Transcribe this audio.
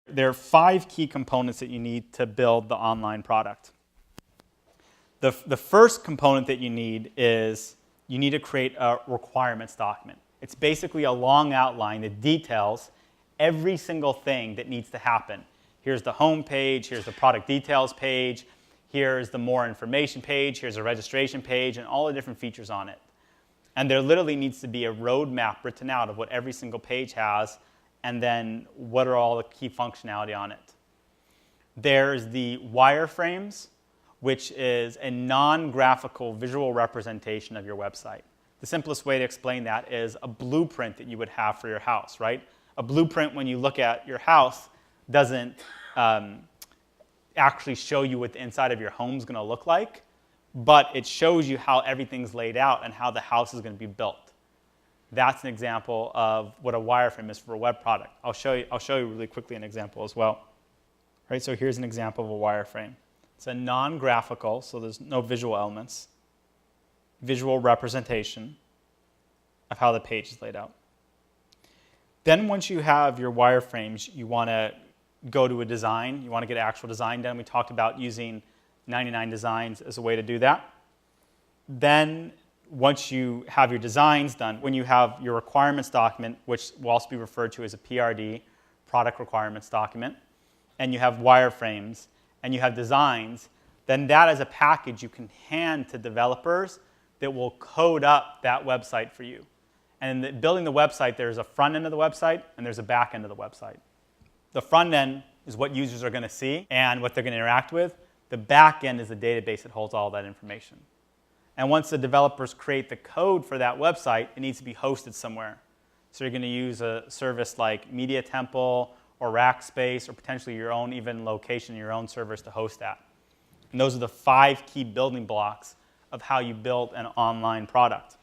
There are 5 key components that you need to build the online product. The first component that you need is you need to create a requirements document. It's basically a long outline that details every single thing that needs to happen. Here's the home page, here's the product details page, here's the more information page, here's a registration page, and all the different features on it. And there literally needs to be a roadmap written out of what every single page has, and then what are all the key functionality on it. There's the wireframes, which is a non-graphical visual representation of your website. The simplest way to explain that is a blueprint that you would have for your house, right? A blueprint, when you look at your house, doesn't actually show you what the inside of your home is going to look like, but it shows you how everything's laid out and how the house is going to be built. That's an example of what a wireframe is for a web product. I'll show you really quickly an example as well. Right, so here's an example of a wireframe. It's a non-graphical, so there's no visual elements, visual representation of how the page is laid out. Then once you have your wireframes, you want to go to a design. You want to get an actual design done. We talked about using 99 designs as a way to do that. Then once you have your designs done, when you have your requirements document, which will also be referred to as a PRD, product requirements document, and you have wireframes, and you have designs, then that as a package you can hand to developers that will code up that website for you. And in building the website, there's a front end of the website, and there's a back end of the website. The front end is what users are going to see and what they're going to interact with. The back end is the database that holds all that information. And once the developers create the code for that website, it needs to be hosted somewhere. So you're going to use a service like Media Temple or Rackspace or potentially your own even location, your own servers to host that. And those are the 5 key building blocks of how you build an online product.